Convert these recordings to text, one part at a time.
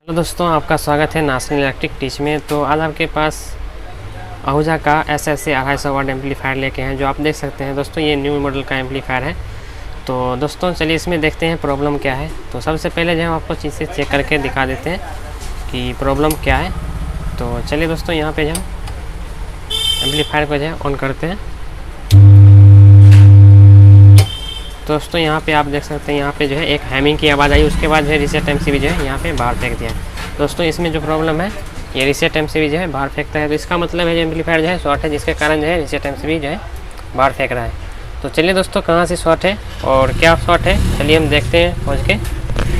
Hello दोस्तों, आपका स्वागत है नासिर इलेक्ट्रिक टीच में। तो आज आपके पास आहूजा का SSC 250 वाट एम्पलीफायर लेके हैं, जो आप देख सकते हैं दोस्तों ये न्यू मॉडल का एम्पलीफायर है। तो दोस्तों चलिए इसमें देखते हैं प्रॉब्लम क्या है। तो सबसे पहले जो हम आपको चीज़ें चेक करके दिखा देते हैं कि प्रॉब्लम क्या है। तो चलिए दोस्तों यहाँ पे जो हम एम्पलीफायर को जो है ऑन करते हैं। दोस्तों यहाँ पे आप देख सकते हैं यहाँ पे जो है एक हैमिंग की आवाज़ आई, उसके बाद जो है रीसेट MCB जो है यहाँ पे बाहर फेंक दिया है। दोस्तों इसमें जो प्रॉब्लम है ये रीसेट MCB जो है बाहर फेंकता है, तो इसका मतलब है जो एम्पलीफायर जो है शॉर्ट है, जिसके कारण जो है रीसेट MCB जो है बाहर फेंक रहा है। तो चलिए दोस्तों कहाँ से शॉर्ट है और क्या शॉर्ट है चलिए हम देखते हैं पहुँच के।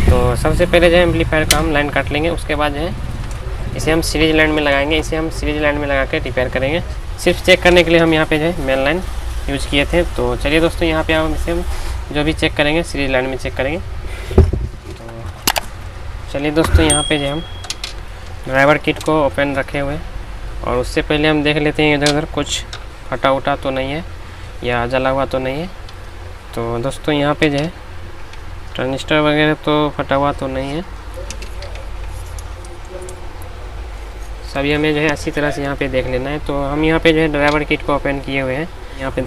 तो सबसे पहले जो है एम्पलीफायर का हम लाइन काट लेंगे, उसके बाद जो है इसे हम सीरीज लाइन में लगाएंगे। इसे हम सीरीज लाइन में लगा के रिपेयर करेंगे। सिर्फ चेक करने के लिए हम यहाँ पे जो है मेन लाइन यूज़ किए थे। तो चलिए दोस्तों यहाँ पे हम इसे जो भी चेक करेंगे सीरीज लाइन में चेक करेंगे। तो चलिए दोस्तों यहाँ पे जो हम ड्राइवर किट को ओपन रखे हुए और उससे पहले हम देख लेते हैं इधर उधर कुछ फटा उटा तो नहीं है या जला हुआ तो नहीं है। तो दोस्तों यहाँ पे जो है ट्रांजिस्टर वगैरह तो फटा हुआ तो नहीं है, सभी हमें जो है अच्छी तरह से यहाँ पे देख लेना है। तो हम यहाँ पे जो है ड्राइवर किट को ओपन किए हुए हैं, यहाँ पे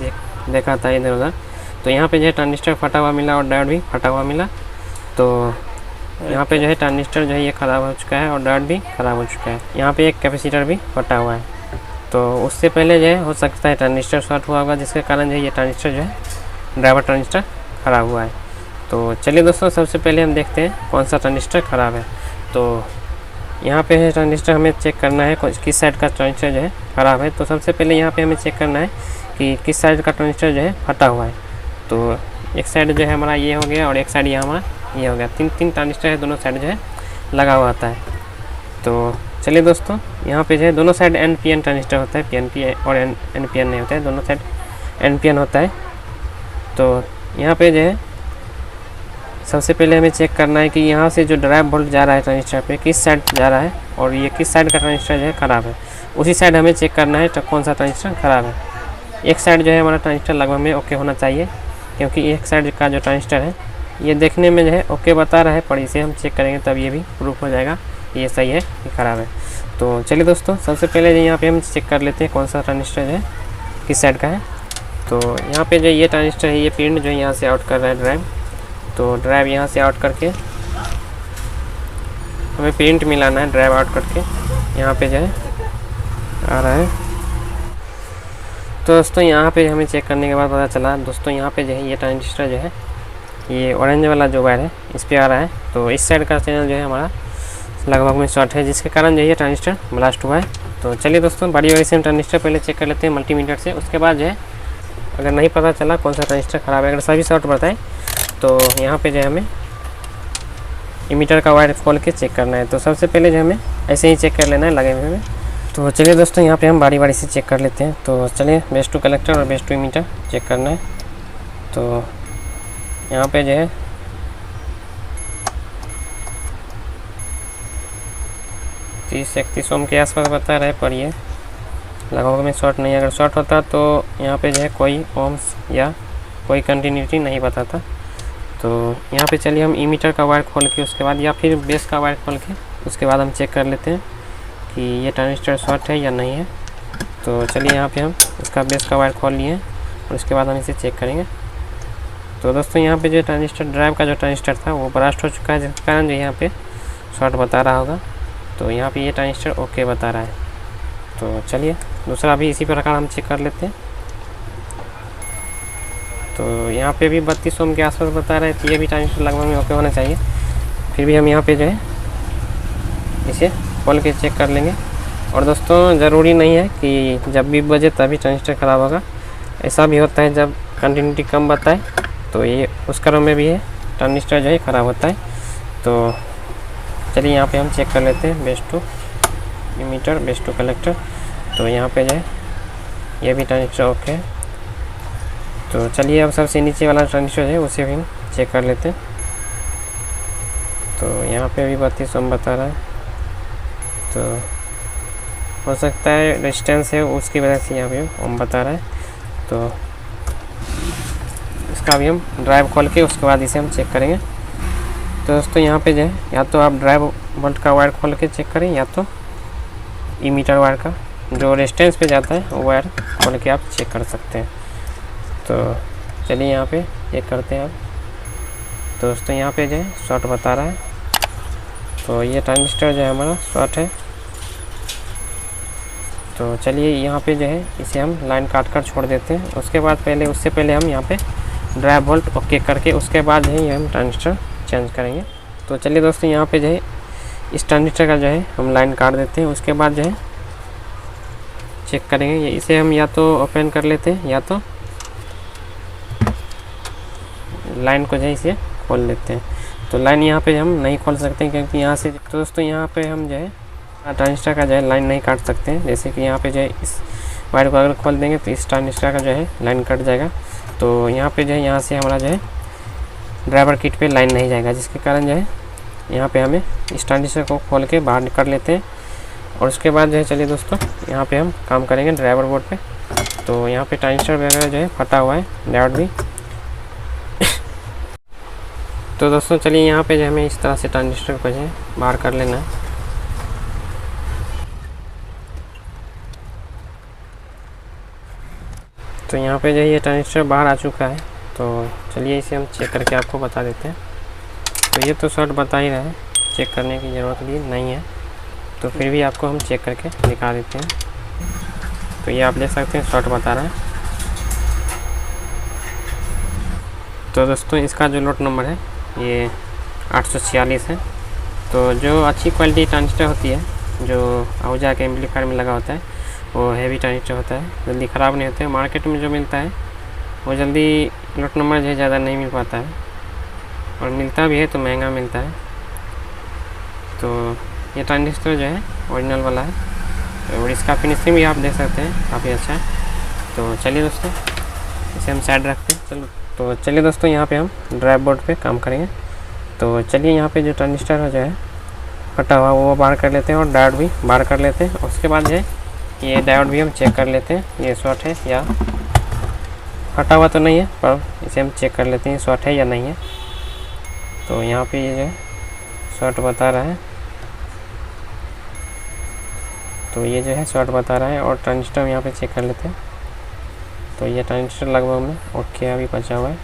देखा था इधर उधर। तो यहाँ पे जो है ट्रांजिस्टर फटा हुआ मिला और डायोड भी फटा हुआ मिला। तो यहाँ पे जो है ट्रांजिस्टर जो है ये ख़राब हो चुका है और डायोड भी ख़राब हो चुका है। यहाँ पे एक कैपेसिटर भी फटा हुआ है। तो उससे पहले जो है हो सकता है ट्रांजिस्टर शॉर्ट हुआ होगा, जिसके कारण जो है ये ट्रांजिस्टर जो है ड्राइवर ट्रांजिस्टर ख़राब हुआ है। तो चलिए दोस्तों सबसे पहले हम देखते हैं कौन सा ट्रांजिस्टर ख़राब है। तो यहाँ पे है ट्रांजिस्टर, हमें चेक करना है किस साइड का ट्रांजिस्टर जो है ख़राब है। तो सबसे पहले यहाँ पे हमें चेक करना है कि किस साइड का ट्रांजिस्टर जो है फटा हुआ है। तो एक साइड जो है हमारा ये हो गया और एक साइड ये हमारा ये हो गया। तीन ट्रांजिस्टर है, दोनों साइड जो है लगा हुआ आता है। तो चलिए दोस्तों यहाँ पे जो है दोनों साइड NPN ट्रांजिस्टर होता है, PNP और NPN नहीं होता है, दोनों साइड NPN होता है। तो यहाँ पे जो है सबसे पहले हमें चेक करना है कि यहाँ से जो ड्राइव वोल्ट जा रहा है ट्रांजिस्टर पे किस साइड जा रहा है और ये किस साइड का ट्रांजिस्टर जो है ख़राब है। उसी साइड हमें चेक करना है तो कौन सा ट्रांजिस्टर ख़राब है। एक साइड जो है हमारा ट्रांजिस्टर लगभग में ओके होना चाहिए, क्योंकि एक साइड का जो ट्रांजिस्टर है ये देखने में जो है ओके बता रहा है, पर इसे हम चेक करेंगे तब ये भी प्रूफ हो जाएगा कि ये सही है कि ख़राब है। तो चलिए दोस्तों सबसे पहले यहाँ पे हम चेक कर लेते हैं कौन सा ट्रांजिस्टर है किस साइड का है। तो यहाँ पे जो ये ट्रांजिस्टर है ये पिन जो है यहाँ से आउट कर रहा है ड्राइव। तो ड्राइव यहाँ से आउट करके हमें प्रिंट मिलाना है, ड्राइव आउट करके यहाँ पे जो है आ रहा है। तो दोस्तों यहाँ पे हमें चेक करने के बाद पता चला दोस्तों यहाँ पे जो है ये ट्रांजिस्टर जो है ये ऑरेंज वाला जो वायर है इस पे आ रहा है। तो इस साइड का चैनल जो है हमारा लगभग में शॉर्ट है, जिसके कारण जो है ये ट्रांजिस्टर ब्लास्ट हुआ है। तो चलिए दोस्तों बड़ी वाली से हम ट्रांजिस्टर पहले चेक कर लेते हैं मल्टीमीटर से। उसके बाद जो है अगर नहीं पता चला कौन सा ट्रांजिस्टर ख़राब है, अगर सभी शॉर्ट बताए तो यहाँ पे जो है हमें इमीटर का वायर खोल के चेक करना है। तो सबसे पहले जो हमें ऐसे ही चेक कर लेना है लगे हुए में। तो चलिए दोस्तों यहाँ पे हम बारी बारी से चेक कर लेते हैं। तो चलिए बेस टू कलेक्टर और बेस टू इमीटर चेक करना है। तो यहाँ पे जो है 30-31 ओम के आसपास बता रहा है, पर ये लगभग में शॉर्ट नहीं है। अगर शॉर्ट होता तो यहाँ पे जो है कोई ओम्स या कोई कंटिन्यूटी नहीं बताता। तो यहाँ पे चलिए हम इमीटर का वायर खोल के उसके बाद या फिर बेस का वायर खोल के उसके बाद हम चेक कर लेते हैं कि ये ट्रांजिस्टर शॉर्ट है या नहीं है। तो चलिए यहाँ पे हम इसका बेस का वायर खोल लिए और उसके बाद हम इसे चेक करेंगे। तो दोस्तों यहाँ पे जो ट्रांजिस्टर ड्राइव का जो ट्रांजिस्टर था वो ब्लास्ट हो चुका है, जिसके कारण जो यहाँ पे शॉर्ट बता रहा होगा। तो यहाँ पे ये ट्रांजिस्टर ओके बता रहा है। तो चलिए दूसरा भी इसी प्रकार हम चेक कर लेते हैं। तो यहाँ पे भी 32 ओम के आसपास बता रहा है, तो ये भी ट्रांजिस्टर लगभग में ओके होना चाहिए। फिर भी हम यहाँ पे जो है इसे खोल के चेक कर लेंगे। और दोस्तों ज़रूरी नहीं है कि जब भी बजे तभी ट्रांजिस्टर ख़राब होगा, ऐसा भी होता है जब कंटिन्यूटी कम बताए तो ये उस क्रम में भी है ट्रांजिस्टर जो है ख़राब होता है। तो चलिए यहाँ पे हम चेक कर लेते हैं base to emitter base to collector. तो यहाँ पे जो है ये भी ट्रांजिस्टर ओके है। तो चलिए अब सबसे नीचे वाला ट्रांजिस्टर है उसे भी हम चेक कर लेते हैं। तो यहाँ पे भी 32 ओम बता रहा है, तो हो सकता है रेजिस्टेंस है उसकी वजह से यहाँ पे ओम बता रहा है। तो इसका भी हम ड्राइव खोल के उसके बाद इसे हम चेक करेंगे। तो दोस्तों यहाँ पे जो है या तो आप ड्राइव बोल्ट का वायर खोल के चेक करें, या तो इमीटर वायर का जो रेजिस्टेंस पे जाता है वो वायर खोल के आप चेक कर सकते हैं। तो चलिए यहाँ पे चेक करते हैं आप। तो दोस्तों यहाँ पे जो है शॉर्ट बता रहा है, तो ये ट्रांजिस्टर जो है हमारा शॉर्ट है। तो चलिए यहाँ पे जो है इसे हम लाइन काट कर छोड़ देते हैं। उसके बाद उससे पहले हम यहाँ पे ड्राइव बोल्ट ओके करके उसके बाद जो है ये हम ट्रांजिस्टर चेंज करेंगे। तो चलिए दोस्तों यहाँ पे जो है इस ट्रांजिस्टर का जो है हम लाइन काट देते हैं। उसके बाद जो है चेक करेंगे, इसे हम या तो ओपन कर लेते हैं या तो लाइन को जो है इसे खोल लेते हैं। तो लाइन यहाँ पे हम नहीं खोल सकते हैं क्योंकि यहाँ से, तो दोस्तों यहाँ पे हम जो है ट्रांजिस्टर का जो है लाइन नहीं काट सकते हैं। जैसे कि यहाँ पे जो है इस वायर को अगर खोल देंगे तो इस ट्रांजिस्टर का जो है लाइन कट जाएगा। तो यहाँ पे जो है यहाँ से हमारा जो है ड्राइवर किट पे लाइन नहीं जाएगा, जिसके कारण जो है यहाँ पे हमें इस ट्रांजिस्टर को खोल के बाहर कर लेते हैं। और उसके बाद जो है चलिए दोस्तों यहाँ पे हम काम करेंगे ड्राइवर बोर्ड पे। तो यहाँ पे ट्रांजिस्टर वगैरह जो है फटा हुआ है, डायोड भी। तो दोस्तों चलिए यहाँ पे जो हमें इस तरह से ट्रांजिस्टर को जो है बाहर कर लेना है। तो यहाँ पे जो है ये ट्रांजिस्टर बाहर आ चुका है। तो चलिए इसे हम चेक करके आपको बता देते हैं। तो ये तो शॉर्ट बता ही रहा है, चेक करने की ज़रूरत भी नहीं है, तो फिर भी आपको हम चेक करके दिखा देते हैं। तो ये आप देख सकते हैं शॉर्ट बता रहा है। तो दोस्तों इसका जो लोड नंबर है ये 846 है। तो जो अच्छी क्वालिटी ट्रांजिस्टर होती है, जो आहूजा के एम्पलीफायर में लगा होता है, वो हैवी ट्रांजिस्टर होता है, जल्दी ख़राब नहीं होते हैं। मार्केट में जो मिलता है वो जल्दी लोड नंबर जो है ज़्यादा नहीं मिल पाता है, और मिलता भी है तो महंगा मिलता है। तो ये ट्रांजिस्टर जो है ओरिजिनल वाला है, और इसका फिनिशिंग भी आप देख सकते हैं काफ़ी अच्छा है। तो चलिए दोस्तों इसे हम साइड रखते हैं। तो चलिए दोस्तों यहाँ पे हम ड्राइव बोर्ड पे काम करेंगे। तो चलिए यहाँ पे जो ट्रांजिस्टर जो है फटा हुआ वो बाहर कर लेते हैं, और डायोड भी बाहर कर लेते हैं। उसके बाद जो है ये डायोड भी हम चेक कर लेते हैं, ये शॉर्ट है या फटा हुआ तो नहीं है, पर इसे हम चेक कर लेते हैं शॉर्ट है या नहीं है। तो यहाँ पे ये जो है शॉर्ट बता रहा है, तो ये जो है शॉर्ट बता रहा है। और ट्रांजिस्टर हम यहाँ पे चेक कर लेते हैं। तो ये ट्रांजिस्टर लगभग में ओके अभी बचा हुआ है।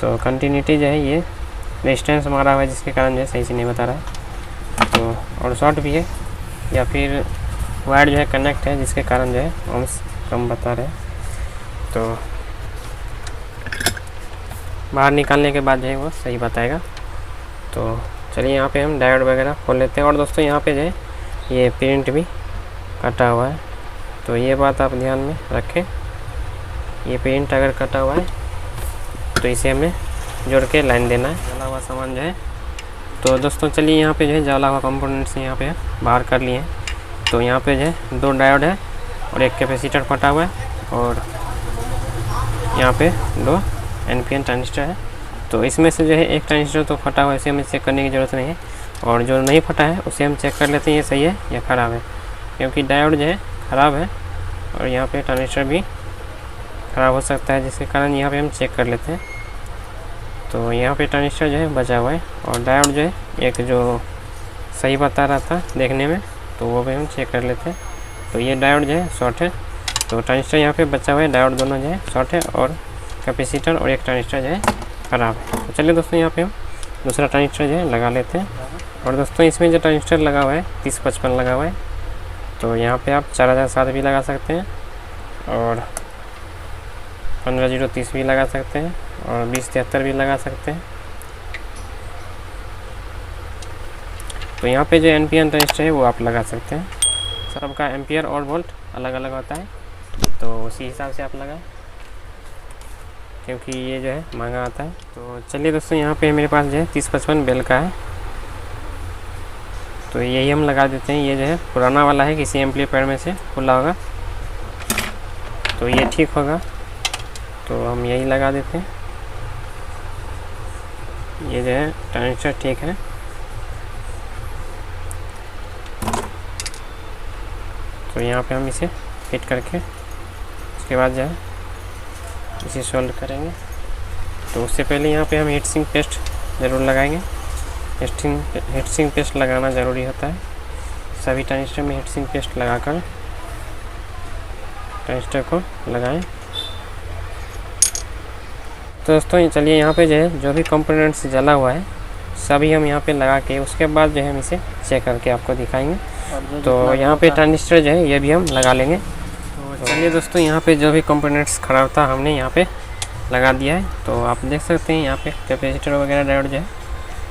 तो कंटिन्यूटी जो है ये रेजिस्टेंस मारा हुआ है, जिसके कारण जो है सही से नहीं बता रहा है। तो और शॉर्ट भी है, या फिर वायर जो है कनेक्ट है, जिसके कारण जो है ओम्स कम बता रहे हैं। तो बाहर निकालने के बाद जो है वो सही बताएगा। तो चलिए यहाँ पे हम डायोड वगैरह खोल लेते हैं। और दोस्तों यहाँ पे जो है ये प्रिंट भी कटा हुआ है, तो ये बात आप ध्यान में रखें। ये प्रिंट अगर कटा हुआ है तो इसे हमें जोड़ के लाइन देना है। जला हुआ सामान जो है, तो दोस्तों चलिए यहाँ पे जो है जला हुआ कंपोनेंट्स यहाँ पे बाहर कर लिए हैं। तो यहाँ पे जो है 2 डायोड है और एक कैपेसिटर फटा हुआ है, और यहाँ पे 2 NPN ट्रांजिस्टर है। तो इसमें से जो है एक ट्रांजिस्टर तो फटा हुआ है, इसे हमें चेक करने की ज़रूरत नहीं है। और जो नहीं फटा है उसे हम चेक कर लेते हैं ये सही है या ख़राब है, क्योंकि डायोड जो है ख़राब है और यहाँ पे ट्रांजिस्टर भी ख़राब हो सकता है, जिसके कारण यहाँ पे हम चेक कर लेते हैं। तो यहाँ पे ट्रांजिस्टर जो है बचा हुआ है, और डायोड जो है एक जो सही बता रहा था देखने में, तो वो भी हम चेक कर लेते हैं। तो ये डायोड जो है शॉर्ट है, तो ट्रांजिस्टर यहाँ पे बचा हुआ है, डायोड दोनों जो है शॉर्ट है, और कैपेसिटर और एक ट्रांजिस्टर जो है ख़राब है। तो चलिए दोस्तों यहाँ पे हम दूसरा ट्रांजिस्टर जो है लगा लेते हैं। और दोस्तों इसमें जो ट्रांजिस्टर लगा हुआ है 3055 लगा हुआ है, तो यहाँ पे आप 4007 भी लगा सकते हैं, और 15030 भी लगा सकते हैं, और 2073 भी लगा सकते हैं। तो यहाँ पे जो NPN ट्रांजिस्टर है वो आप लगा सकते हैं। सबका एम्पियर और वोल्ट अलग अलग होता है, तो उसी हिसाब से आप लगाएं, क्योंकि ये जो है महंगा आता है। तो चलिए दोस्तों यहाँ पे मेरे पास जो है 3055 बेल का है, तो यही हम लगा देते हैं। ये जो है पुराना वाला है, किसी एम्पलीफायर में से खुला होगा, तो ये ठीक होगा, तो हम यही लगा देते हैं। ये जो है ट्रांजिस्टर ठीक है। तो यहाँ पे हम इसे फिट करके उसके बाद जो है इसे सोल्ड करेंगे। तो उससे पहले यहाँ पे हम हीट सिंक पेस्ट ज़रूर लगाएंगे। हीट सिंक पेस्ट लगाना ज़रूरी होता है। सभी ट्रांजिस्टर में हीट सिंक पेस्ट लगाकर ट्रांजिस्टर को लगाएं। तो दोस्तों चलिए यहाँ पे जो है जो भी कंपोनेंट्स जला हुआ है सभी हम यहाँ पे लगा के उसके बाद जो है हम इसे चेक करके आपको दिखाएंगे। तो यहाँ पे ट्रांजिस्टर जो है ये भी हम लगा लेंगे। तो चलिए दोस्तों यहाँ पे जो भी कंपोनेंट्स ख़राब था हमने यहाँ पे लगा दिया है। तो आप देख सकते हैं यहाँ पे कैपेसिटर वगैरह डायोड जो है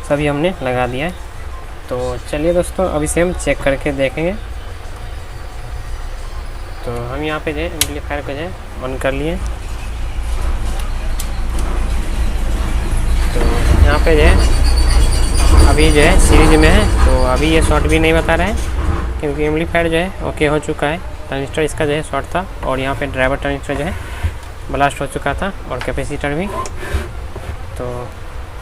सभी हमने लगा दिया है। तो चलिए दोस्तों अब इसे हम चेक करके देखेंगे। तो हम यहाँ पे जो है एम्पलीफायर को जो है ऑन कर लिए। तो यहाँ पे जो है अभी जो है सीरीज में है, तो अभी ये शॉर्ट भी नहीं बता रहा है क्योंकि एम्पलीफायर जो है ओके हो चुका है। ट्रांजिस्टर इसका जो है शॉर्ट था और यहाँ पे ड्राइवर ट्रांजिस्टर जो है ब्लास्ट हो चुका था और कैपेसिटर भी। तो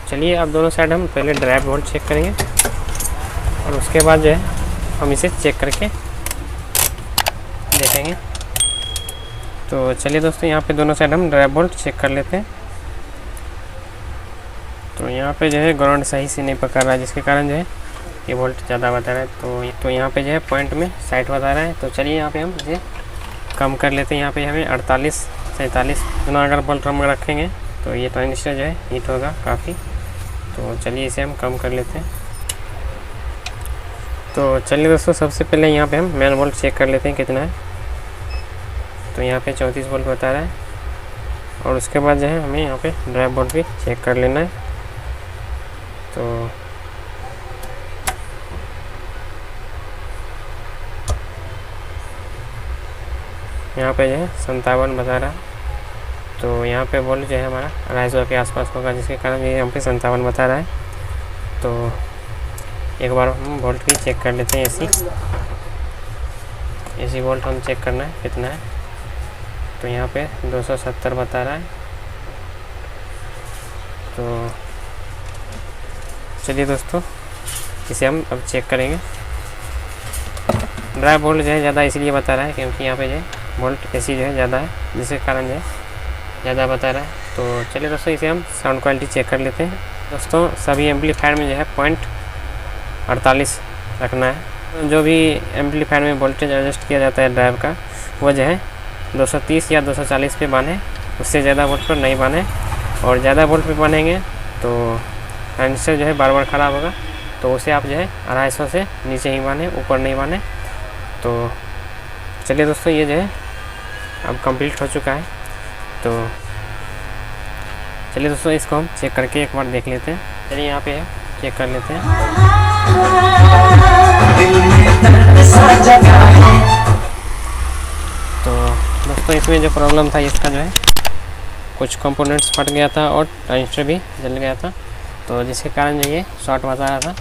चलिए अब दोनों साइड हम पहले ड्राइव वोल्ट चेक करेंगे और उसके बाद जो है हम इसे चेक करके देखेंगे। तो चलिए दोस्तों यहाँ पे दोनों साइड हम ड्राइव वोल्ट चेक कर लेते हैं। तो यहाँ पे जो है ग्राउंड सही से नहीं पकड़ रहा है जिसके कारण जो है ये वोल्ट ज़्यादा बता रहा है। तो यहाँ पे जो है पॉइंट में साइड बता रहा है। तो चलिए यहाँ पे हम इसे कम कर लेते हैं। यहाँ पे हमें 48 47 इतना अगर वोल्ट हम रखेंगे तो ये ट्रांजिस्टर जो है हीट होगा काफ़ी। तो चलिए इसे हम कम कर लेते हैं। तो चलिए दोस्तों सबसे पहले यहाँ पे हम मेन वोल्ट चेक कर लेते हैं कितना है। तो यहाँ पे 34 वोल्ट बता रहा है और उसके बाद जो है हमें यहाँ पे ड्राइव वोल्ट भी चेक कर लेना है। तो यहाँ पे जो है 57 बता रहा है। तो यहाँ पे वोल्ट जो है हमारा 250 के आसपास होगा जिसके कारण ये यहाँ पे 57 बता रहा है। तो एक बार हम वोल्ट भी चेक कर लेते हैं। एसी वोल्ट हम चेक करना है कितना है। तो यहाँ पे 270 बता रहा है। तो चलिए दोस्तों इसे हम अब चेक करेंगे। ड्राइव वोल्ट जो है ज़्यादा इसलिए बता रहा है क्योंकि यहाँ पे जो है वोल्ट एसी जो है ज़्यादा है जिसके कारण जो है ज़्यादा बता रहा है। तो चलिए दोस्तों इसे हम साउंड क्वालिटी चेक कर लेते हैं। दोस्तों सभी एम्पलीफायर में जो है पॉइंट 48 रखना है। जो भी एम्पलीफायर में वोल्टेज एडजस्ट किया जाता है ड्राइव का वो जो है 230 या 240 पे बांधे, उससे ज़्यादा वोल्ट पर नहीं बांधे। और ज़्यादा वोल्ट पे बांधेंगे तो ट्रांजिस्टर जो है बार बार ख़राब होगा। तो उसे आप जो है 250 से नीचे ही बांधे, ऊपर नहीं बांधे। तो चलिए दोस्तों ये जो है अब कंप्लीट हो चुका है। तो चलिए दोस्तों इसको हम चेक करके एक बार देख लेते हैं। चलिए यहाँ पे चेक कर लेते हैं। तो दोस्तों इसमें जो प्रॉब्लम था इसका जो है कुछ कंपोनेंट्स फट गया था और ट्रांजिस्टर भी जल गया था। तो जिसके कारण जो ये शॉर्ट बता रहा था।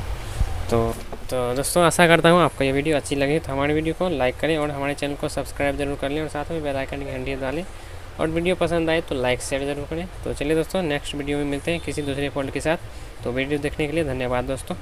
तो दोस्तों आशा करता हूँ आपको ये वीडियो अच्छी लगी। तो हमारे वीडियो को लाइक करें और हमारे चैनल को सब्सक्राइब जरूर कर लें और साथ में बेल आइकन की घंटी डालें। और वीडियो पसंद आए तो लाइक शेयर जरूर करें। तो चलिए दोस्तों नेक्स्ट वीडियो में मिलते हैं किसी दूसरे फॉल्ट के साथ। तो वीडियो देखने के लिए धन्यवाद दोस्तों।